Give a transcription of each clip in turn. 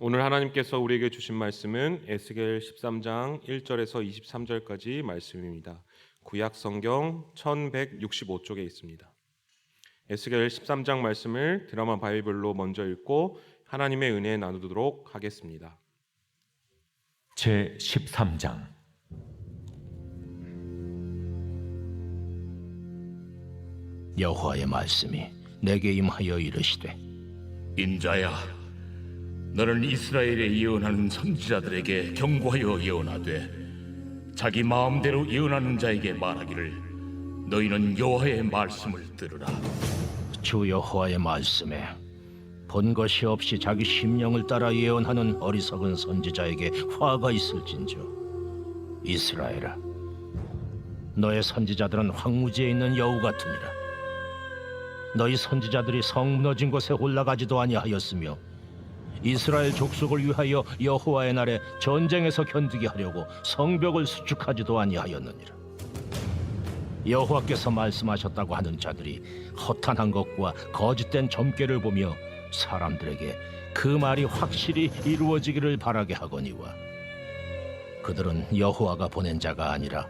오늘 하나님께서 우리에게 주신 말씀은 에스겔 13장 1절에서 23절까지 말씀입니다. 구약 성경 1165쪽에 있습니다. 에스겔 13장 말씀을 드라마 바이블로 먼저 읽고 하나님의 은혜 나누도록 하겠습니다. 제 13장. 여호와의 말씀이 내게 임하여 이르시되, 인자야, 너는 이스라엘에 예언하는 선지자들에게 경고하여 예언하되 자기 마음대로 예언하는 자에게 말하기를 너희는 여호와의 말씀을 들으라. 주 여호와의 말씀에 본 것이 없이 자기 심령을 따라 예언하는 어리석은 선지자에게 화가 있을진저. 이스라엘아, 너의 선지자들은 황무지에 있는 여우 같으니라. 너희 선지자들이 성 무너진 곳에 올라가지도 아니하였으며 이스라엘 족속을 위하여 여호와의 날에 전쟁에서 견디게 하려고 성벽을 수축하지도 아니하였느니라. 여호와께서 말씀하셨다고 하는 자들이 허탄한 것과 거짓된 점괘를 보며 사람들에게 그 말이 확실히 이루어지기를 바라게 하거니와, 그들은 여호와가 보낸 자가 아니라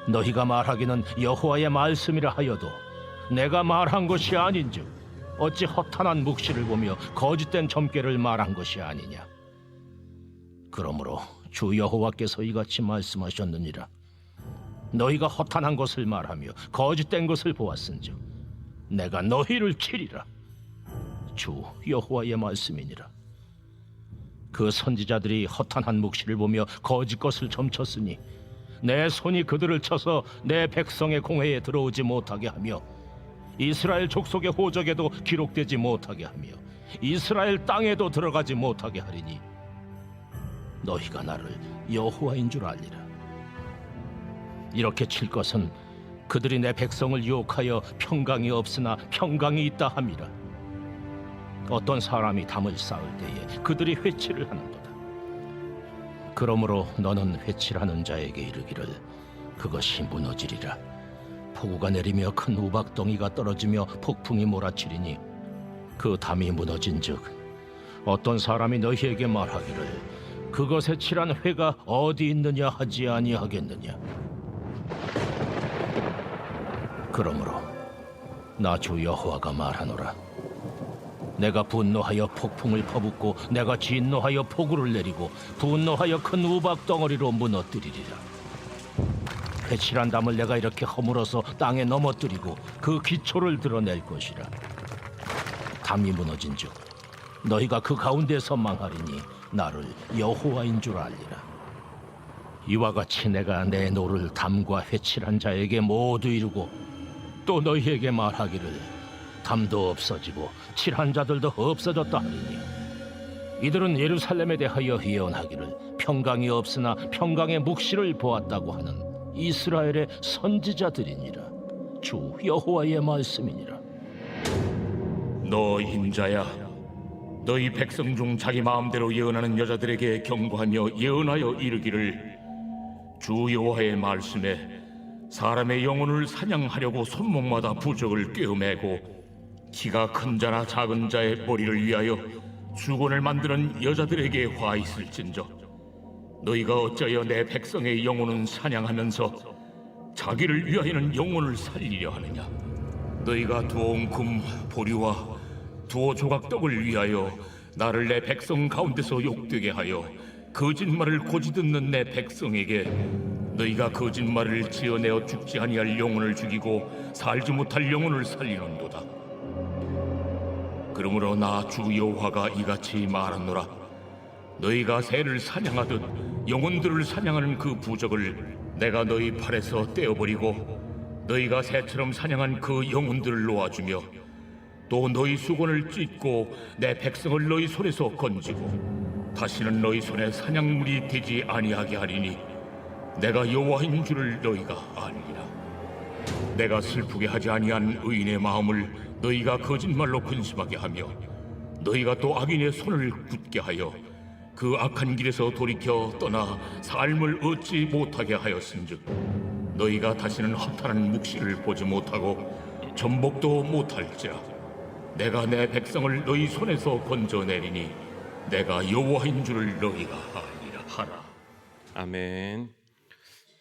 너희가 말하기는 여호와의 말씀이라 하여도 내가 말한 것이 아닌즉 어찌 허탄한 묵시를 보며 거짓된 점괘를 말한 것이 아니냐. 그러므로 주 여호와께서 이같이 말씀하셨느니라. 너희가 허탄한 것을 말하며 거짓된 것을 보았은즉 내가 너희를 치리라. 주 여호와의 말씀이니라. 그 선지자들이 허탄한 묵시를 보며 거짓 것을 점쳤으니 내 손이 그들을 쳐서 내 백성의 공회에 들어오지 못하게 하며 이스라엘 족속의 호적에도 기록되지 못하게 하며 이스라엘 땅에도 들어가지 못하게 하리니 너희가 나를 여호와인 줄 알리라. 이렇게 칠 것은 그들이 내 백성을 유혹하여 평강이 없으나 평강이 있다 함이라. 어떤 사람이 담을 쌓을 때에 그들이 회치를 하는도다. 그러므로 너는 회칠하는 자에게 이르기를 그것이 무너지리라. 폭우가 내리며 큰 우박덩이가 떨어지며 폭풍이 몰아치리니 그 담이 무너진즉 어떤 사람이 너희에게 말하기를 그것에 칠한 회가 어디 있느냐 하지 아니하겠느냐. 그러므로 나 주 여호와가 말하노라. 내가 분노하여 폭풍을 퍼붓고 내가 진노하여 폭우를 내리고 분노하여 큰 우박덩어리로 무너뜨리리라. 회칠한 담을 내가 이렇게 허물어서 땅에 넘어뜨리고 그 기초를 드러낼 것이라. 담이 무너진즉 너희가 그 가운데서 망하리니 나를 여호와인 줄 알리라. 이와 같이 내가 내 노를 담과 회칠한 자에게 모두 이루고 또 너희에게 말하기를 담도 없어지고 칠한 자들도 없어졌다 하리니 이들은 예루살렘에 대하여 예언하기를 평강이 없으나 평강의 묵시를 보았다고 하는 이스라엘의 선지자들이니라. 주 여호와의 말씀이니라. 너 인자야, 너희 백성 중 자기 마음대로 예언하는 여자들에게 경고하며 예언하여 이르기를 주 여호와의 말씀에 사람의 영혼을 사냥하려고 손목마다 부적을 꿰어매고 키가 큰 자나 작은 자의 머리를 위하여 수건을 만드는 여자들에게 화 있을진저. 너희가 어찌하여 내 백성의 영혼은 사냥하면서 자기를 위하여는 영혼을 살리려 하느냐. 너희가 두어온 금, 보리와 두어 조각 떡을 위하여 나를 내 백성 가운데서 욕되게 하여 거짓말을 고지 듣는 내 백성에게 너희가 거짓말을 지어내어 죽지 아니할 영혼을 죽이고 살지 못할 영혼을 살리는도다. 그러므로 나 주 여호와가 이같이 말하노라. 너희가 새를 사냥하듯 영혼들을 사냥하는 그 부적을 내가 너희 팔에서 떼어버리고 너희가 새처럼 사냥한 그 영혼들을 놓아주며 또 너희 수건을 찢고 내 백성을 너희 손에서 건지고 다시는 너희 손에 사냥물이 되지 아니하게 하리니 내가 여호와인 줄을 너희가 알리라. 내가 슬프게 하지 아니한 의인의 마음을 너희가 거짓말로 근심하게 하며 너희가 또 악인의 손을 굳게 하여 그 악한 길에서 돌이켜 떠나 삶을 얻지 못하게 하였은즉 너희가 다시는 허탄한 묵시를 보지 못하고 전복도 못할지라. 내가 내 백성을 너희 손에서 건져내리니 내가 여호와인 줄을 너희가 알리라 하라. 아멘.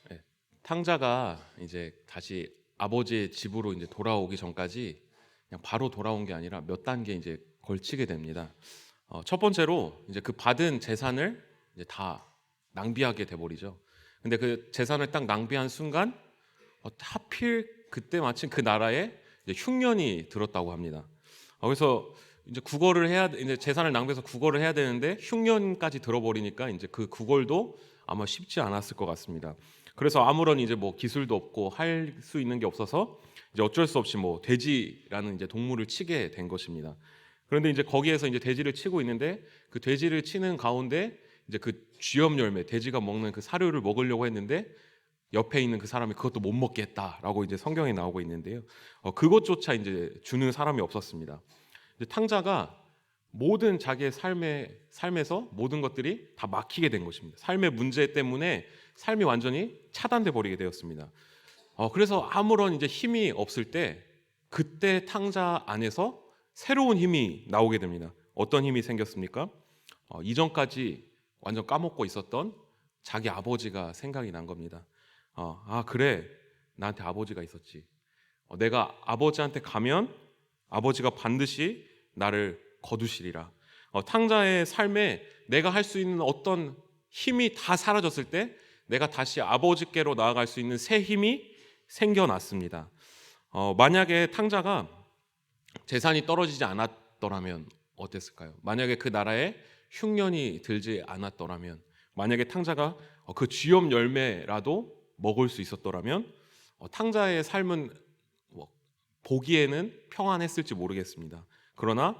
네, 탕자가 이제 다시 아버지의 집으로 이제 돌아오기 전까지 그냥 바로 돌아온 게 아니라 몇 단계 이제 걸치게 됩니다. 첫 번째로 이제 그 받은 재산을 이제 다 낭비하게 돼버리죠. 근데 그 재산을 딱 낭비한 순간 하필 그때 마침 그 나라에 이제 흉년이 들었다고 합니다. 그래서 이제 구걸을 해야 이제 재산을 낭비해서 구걸을 해야 되는데 흉년까지 들어버리니까 이제 그 구걸도 아마 쉽지 않았을 것 같습니다. 그래서 아무런 이제 뭐 기술도 없고 할 수 있는 게 없어서 이제 어쩔 수 없이 뭐 돼지라는 이제 동물을 치게 된 것입니다. 그런데 이제 거기에서 이제 돼지를 치고 있는데 그 돼지를 치는 가운데 이제 그 쥐염 열매, 돼지가 먹는 그 사료를 먹으려고 했는데 옆에 있는 그 사람이 그것도 못 먹겠다라고 이제 성경에 나오고 있는데요. 그것조차 이제 주는 사람이 없었습니다. 이제 탕자가 모든 자기의 삶에서 모든 것들이 다 막히게 된 것입니다. 삶의 문제 때문에 삶이 완전히 차단돼 버리게 되었습니다. 그래서 아무런 이제 힘이 없을 때 그때 탕자 안에서 새로운 힘이 나오게 됩니다. 어떤 힘이 생겼습니까? 이전까지 완전 까먹고 있었던 자기 아버지가 생각이 난 겁니다. 그래, 나한테 아버지가 있었지. 내가 아버지한테 가면 아버지가 반드시 나를 거두시리라. 탕자의 삶에 내가 할 수 있는 어떤 힘이 다 사라졌을 때 내가 다시 아버지께로 나아갈 수 있는 새 힘이 생겨났습니다. 만약에 탕자가 재산이 떨어지지 않았더라면 어땠을까요? 만약에 그 나라에 흉년이 들지 않았더라면, 만약에 탕자가 그 쥐염 열매라도 먹을 수 있었더라면 탕자의 삶은 보기에는 평안했을지 모르겠습니다. 그러나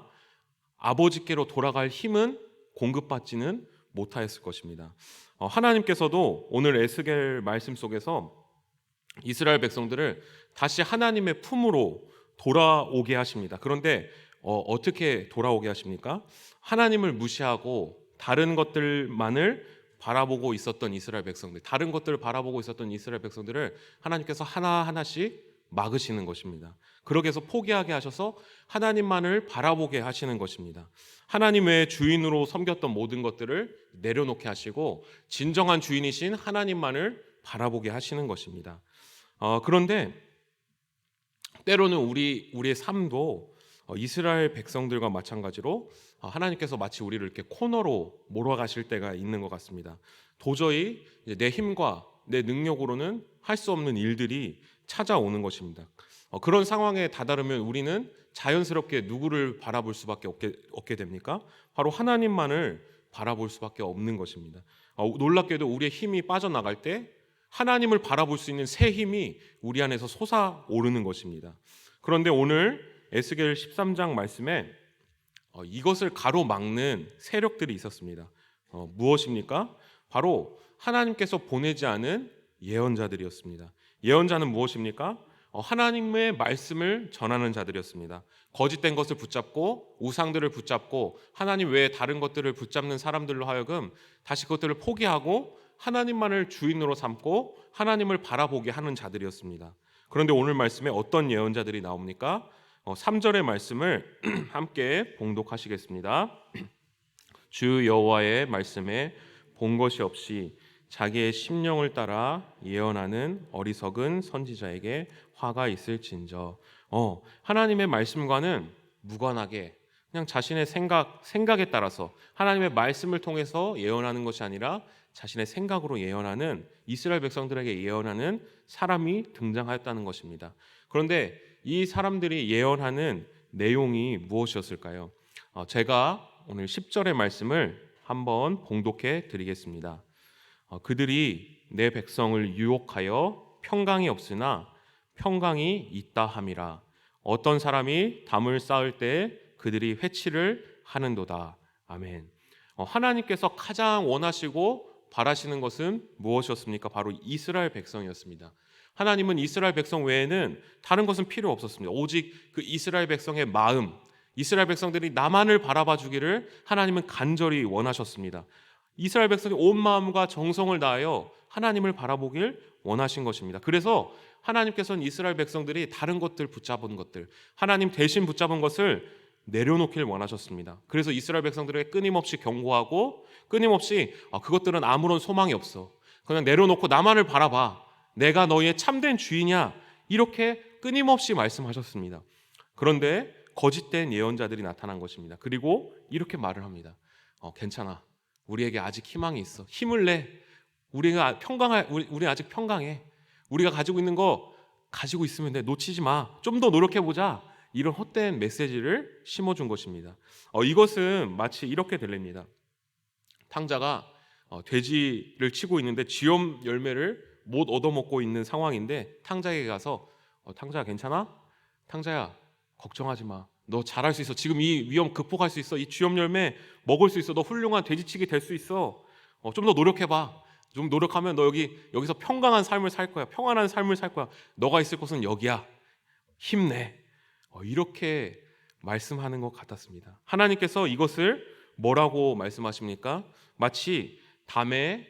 아버지께로 돌아갈 힘은 공급받지는 못하였을 것입니다. 하나님께서도 오늘 에스겔 말씀 속에서 이스라엘 백성들을 다시 하나님의 품으로 돌아오게 하십니다. 그런데 어떻게 돌아오게 하십니까? 하나님을 무시하고 다른 것들만을 바라보고 있었던 이스라엘 백성들, 다른 것들을 바라보고 있었던 이스라엘 백성들을 하나님께서 하나하나씩 막으시는 것입니다. 그러기 위해서 포기하게 하셔서 하나님만을 바라보게 하시는 것입니다. 하나님 외에 주인으로 섬겼던 모든 것들을 내려놓게 하시고 진정한 주인이신 하나님만을 바라보게 하시는 것입니다. 그런데 때로는 우리의 삶도 이스라엘 백성들과 마찬가지로 하나님께서 마치 우리를 이렇게 코너로 몰아가실 때가 있는 것 같습니다. 도저히 내 힘과 내 능력으로는 할 수 없는 일들이 찾아오는 것입니다. 그런 상황에 다다르면 우리는 자연스럽게 누구를 바라볼 수밖에 없게 됩니까? 바로 하나님만을 바라볼 수밖에 없는 것입니다. 놀랍게도 우리의 힘이 빠져나갈 때 하나님을 바라볼 수 있는 새 힘이 우리 안에서 솟아오르는 것입니다. 그런데 오늘 에스겔 13장 말씀에 이것을 가로막는 세력들이 있었습니다. 무엇입니까? 바로 하나님께서 보내지 않은 예언자들이었습니다. 예언자는 무엇입니까? 하나님의 말씀을 전하는 자들이었습니다. 거짓된 것을 붙잡고 우상들을 붙잡고 하나님 외에 다른 것들을 붙잡는 사람들로 하여금 다시 그것들을 포기하고 하나님만을 주인으로 삼고 하나님을 바라보게 하는 자들이었습니다. 그런데 오늘 말씀에 어떤 예언자들이 나옵니까? 3절의 말씀을 함께 봉독하시겠습니다. 주 여호와의 말씀에 본 것이 없이 자기의 심령을 따라 예언하는 어리석은 선지자에게 화가 있을진저. 하나님의 말씀과는 무관하게 그냥 자신의 생각에 따라서 하나님의 말씀을 통해서 예언하는 것이 아니라 자신의 생각으로 예언하는 이스라엘 백성들에게 예언하는 사람이 등장하였다는 것입니다. 그런데 이 사람들이 예언하는 내용이 무엇이었을까요? 제가 오늘 10절의 말씀을 한번 봉독해 드리겠습니다. 그들이 내 백성을 유혹하여 평강이 없으나 평강이 있다 함이라. 어떤 사람이 담을 쌓을 때 그들이 회치를 하는도다. 아멘. 하나님께서 가장 원하시고 바라시는 것은 무엇이었습니까? 바로 이스라엘 백성이었습니다. 하나님은 이스라엘 백성 외에는 다른 것은 필요 없었습니다. 오직 그 이스라엘 백성의 마음, 이스라엘 백성들이 나만을 바라봐 주기를 하나님은 간절히 원하셨습니다. 이스라엘 백성이 온 마음과 정성을 다하여 하나님을 바라보길 원하신 것입니다. 그래서 하나님께서는 이스라엘 백성들이 다른 것들 붙잡은 것들, 하나님 대신 붙잡은 것을 내려놓길 원하셨습니다. 그래서 이스라엘 백성들에게 끊임없이 경고하고 끊임없이 그것들은 아무런 소망이 없어. 그냥 내려놓고 나만을 바라봐. 내가 너희의 참된 주인이야. 이렇게 끊임없이 말씀하셨습니다. 그런데 거짓된 예언자들이 나타난 것입니다. 그리고 이렇게 말을 합니다. 괜찮아. 우리에게 아직 희망이 있어. 힘을 내. 우리가 우리 아직 평강해. 우리가 가지고 있는 거 가지고 있으면 돼. 놓치지 마. 좀 더 노력해보자. 이런 헛된 메시지를 심어준 것입니다. 이것은 마치 이렇게 들립니다. 탕자가 돼지를 치고 있는데 쥐염 열매를 못 얻어먹고 있는 상황인데 탕자에게 가서 탕자야 괜찮아? 탕자야 걱정하지 마. 너 잘할 수 있어. 지금 이 위험 극복할 수 있어. 이 쥐염 열매 먹을 수 있어. 너 훌륭한 돼지치기 될 수 있어. 좀 더 노력해봐. 좀 노력하면 너 여기서 평강한 삶을 살 거야. 평안한 삶을 살 거야. 너가 있을 곳은 여기야. 힘내. 이렇게 말씀하는 것 같았습니다. 하나님께서 이것을 뭐라고 말씀하십니까? 마치 담에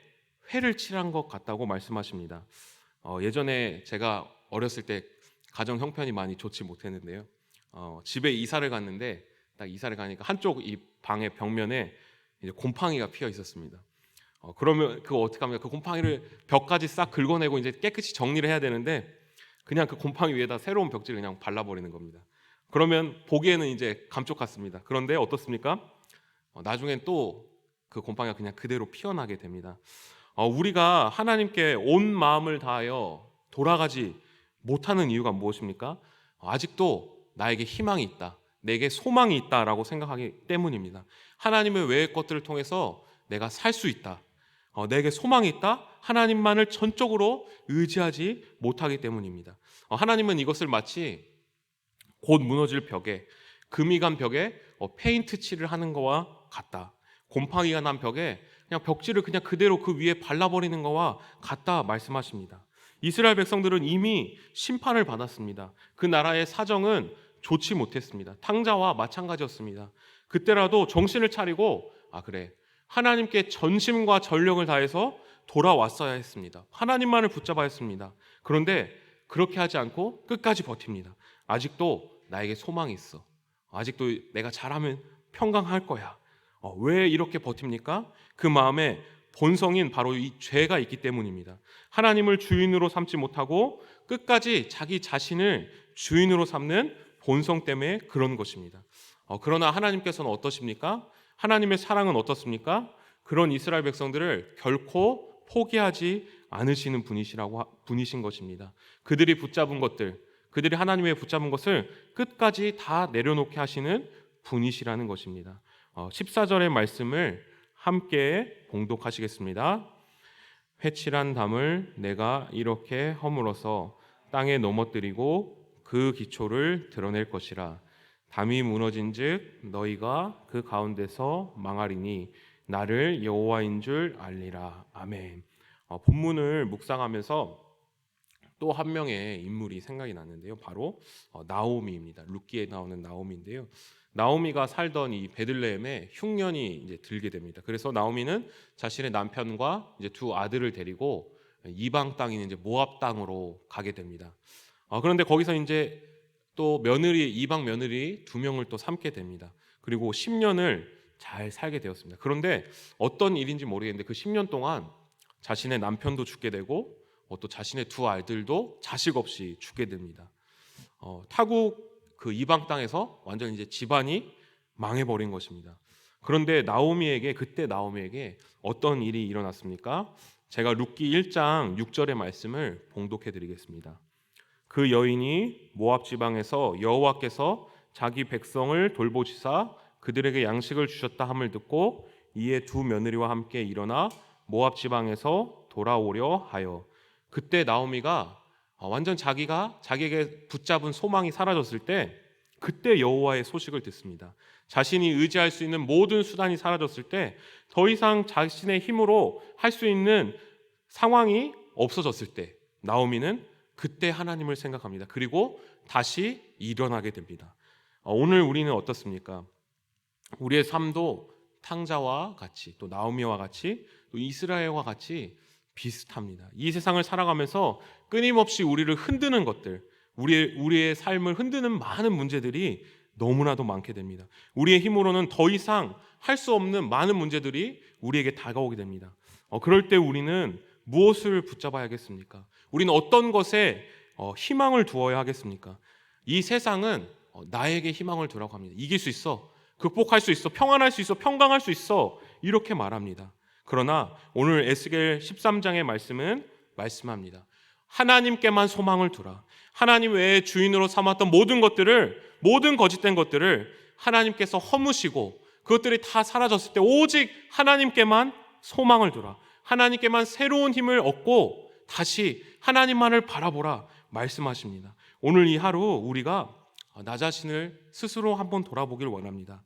회를 칠한 것 같다고 말씀하십니다. 예전에 제가 어렸을 때 가정 형편이 많이 좋지 못했는데요. 집에 이사를 갔는데 딱 이사를 가니까 한쪽 이 방의 벽면에 이제 곰팡이가 피어 있었습니다. 그러면 그거 어떻게 합니까? 그 곰팡이를 벽까지 싹 긁어내고 이제 깨끗이 정리를 해야 되는데 그냥 그 곰팡이 위에다 새로운 벽지를 그냥 발라버리는 겁니다. 그러면 보기에는 이제 감쪽 같습니다. 그런데 어떻습니까? 나중엔 또 그 곰팡이가 그냥 그대로 피어나게 됩니다. 우리가 하나님께 온 마음을 다하여 돌아가지 못하는 이유가 무엇입니까? 아직도 나에게 희망이 있다. 내게 소망이 있다라고 생각하기 때문입니다. 하나님의 외의 것들을 통해서 내가 살 수 있다. 내게 소망이 있다. 하나님만을 전적으로 의지하지 못하기 때문입니다. 하나님은 이것을 마치 곧 무너질 벽에 금이 간 벽에 페인트 칠을 하는 거와 같다. 곰팡이가 난 벽에 그냥 벽지를 그냥 그대로 그 위에 발라버리는 거와 같다 말씀하십니다. 이스라엘 백성들은 이미 심판을 받았습니다. 그 나라의 사정은 좋지 못했습니다. 탕자와 마찬가지였습니다. 그때라도 정신을 차리고 그래 하나님께 전심과 전력을 다해서 돌아왔어야 했습니다. 하나님만을 붙잡아야 했습니다. 그런데 그렇게 하지 않고 끝까지 버팁니다. 아직도 나에게 소망이 있어. 아직도 내가 잘하면 평강할 거야. 왜 이렇게 버팁니까? 그 마음에 본성인 바로 이 죄가 있기 때문입니다. 하나님을 주인으로 삼지 못하고 끝까지 자기 자신을 주인으로 삼는 본성 때문에 그런 것입니다. 그러나 하나님께서는 어떠십니까? 하나님의 사랑은 어떻습니까? 그런 이스라엘 백성들을 결코 포기하지 않으시는 분이신 것입니다. 그들이 붙잡은 것들, 그들이 하나님의 붙잡은 것을 끝까지 다 내려놓게 하시는 분이시라는 것입니다. 14절의 말씀을 함께 봉독하시겠습니다. 회칠한 담을 내가 이렇게 허물어서 땅에 넘어뜨리고 그 기초를 드러낼 것이라. 담이 무너진즉 너희가 그 가운데서 망하리니 나를 여호와인 줄 알리라. 아멘. 본문을 묵상하면서 또 한 명의 인물이 생각이 났는데요. 바로 나오미입니다. 룻기에 나오는 나오미인데요. 나오미가 살던 이 베들레헴에 흉년이 이제 들게 됩니다. 그래서 나오미는 자신의 남편과 이제 두 아들을 데리고 이방 땅인 이제 모압 땅으로 가게 됩니다. 그런데 거기서 이제 또 이방 며느리 두 명을 또 삼게 됩니다. 그리고 10년을 잘 살게 되었습니다. 그런데 어떤 일인지 모르겠는데 그 10년 동안 자신의 남편도 죽게 되고 또 자신의 두 아들도 자식 없이 죽게 됩니다. 타국 그 이방 땅에서 완전 이제 집안이 망해버린 것입니다. 그런데 그때 나오미에게 어떤 일이 일어났습니까? 제가 룻기 1장 6절의 말씀을 봉독해 드리겠습니다. 그 여인이 모압 지방에서 여호와께서 자기 백성을 돌보시사 그들에게 양식을 주셨다 함을 듣고 이에 두 며느리와 함께 일어나 모압 지방에서 돌아오려 하여. 그때 나오미가 완전 자기에게 붙잡은 소망이 사라졌을 때 그때 여호와의 소식을 듣습니다. 자신이 의지할 수 있는 모든 수단이 사라졌을 때 더 이상 자신의 힘으로 할 수 있는 상황이 없어졌을 때 나오미는 그때 하나님을 생각합니다. 그리고 다시 일어나게 됩니다. 오늘 우리는 어떻습니까? 우리의 삶도 탕자와 같이 또 나오미와 같이 또 이스라엘과 같이 비슷합니다. 이 세상을 살아가면서 끊임없이 우리를 흔드는 것들, 우리의 삶을 흔드는 많은 문제들이 너무나도 많게 됩니다. 우리의 힘으로는 더 이상 할 수 없는 많은 문제들이 우리에게 다가오게 됩니다. 그럴 때 우리는 무엇을 붙잡아야겠습니까? 우리는 어떤 것에 희망을 두어야 하겠습니까? 이 세상은 나에게 희망을 두라고 합니다. 이길 수 있어, 극복할 수 있어, 평안할 수 있어, 평강할 수 있어, 이렇게 말합니다. 그러나 오늘 에스겔 13장의 말씀은 말씀합니다. 하나님께만 소망을 두라. 하나님 외에 주인으로 삼았던 모든 거짓된 것들을 하나님께서 허무시고 그것들이 다 사라졌을 때 오직 하나님께만 소망을 두라. 하나님께만 새로운 힘을 얻고 다시 하나님만을 바라보라 말씀하십니다. 오늘 이 하루 우리가 나 자신을 스스로 한번 돌아보길 원합니다.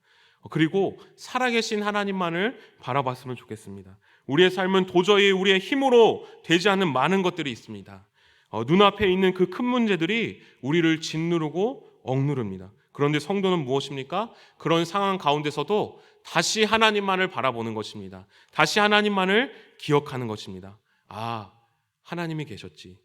그리고 살아계신 하나님만을 바라봤으면 좋겠습니다. 우리의 삶은 도저히 우리의 힘으로 되지 않는 많은 것들이 있습니다. 눈앞에 있는 그 큰 문제들이 우리를 짓누르고 억누릅니다. 그런데 성도는 무엇입니까? 그런 상황 가운데서도 다시 하나님만을 바라보는 것입니다. 다시 하나님만을 기억하는 것입니다. 하나님이 계셨지.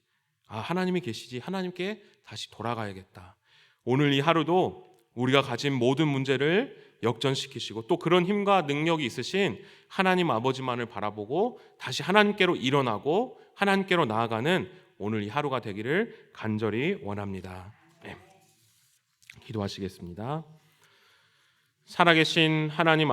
하나님이 계시지. 하나님께 다시 돌아가야겠다. 오늘 이 하루도 우리가 가진 모든 문제를 역전시키시고 또 그런 힘과 능력이 있으신 하나님 아버지만을 바라보고 다시 하나님께로 일어나고 하나님께로 나아가는 오늘 이 하루가 되기를 간절히 원합니다. 기도하시겠습니다. 살아계신 하나님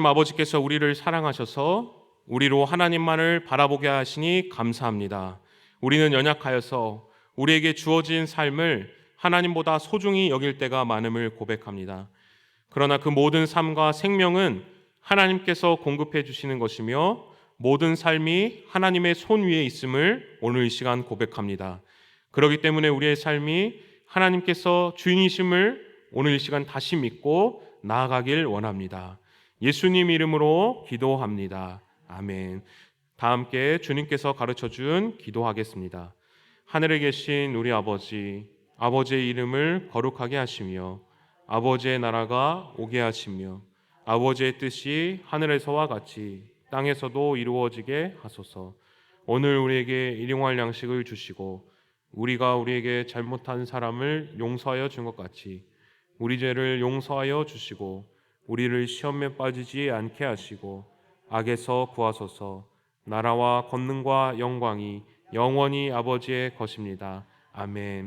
아버지께서 우리를 사랑하셔서 우리로 하나님만을 바라보게 하시니 감사합니다. 우리는 연약하여서 우리에게 주어진 삶을 하나님보다 소중히 여길 때가 많음을 고백합니다. 그러나 그 모든 삶과 생명은 하나님께서 공급해 주시는 것이며 모든 삶이 하나님의 손 위에 있음을 오늘 이 시간 고백합니다. 그렇기 때문에 우리의 삶이 하나님께서 주인이심을 오늘 이 시간 다시 믿고 나아가길 원합니다. 예수님 이름으로 기도합니다. 아멘. 다 함께 주님께서 가르쳐준 기도하겠습니다. 하늘에 계신 우리 아버지의 이름을 거룩하게 하시며 아버지의 나라가 오게 하시며 아버지의 뜻이 하늘에서와 같이 땅에서도 이루어지게 하소서. 오늘 우리에게 일용할 양식을 주시고 우리가 우리에게 잘못한 사람을 용서하여 준 것 같이 우리 죄를 용서하여 주시고 우리를 시험에 빠지지 않게 하시고 악에서 구하소서. 나라와 권능과 영광이 영원히 아버지의 것입니다. 아멘.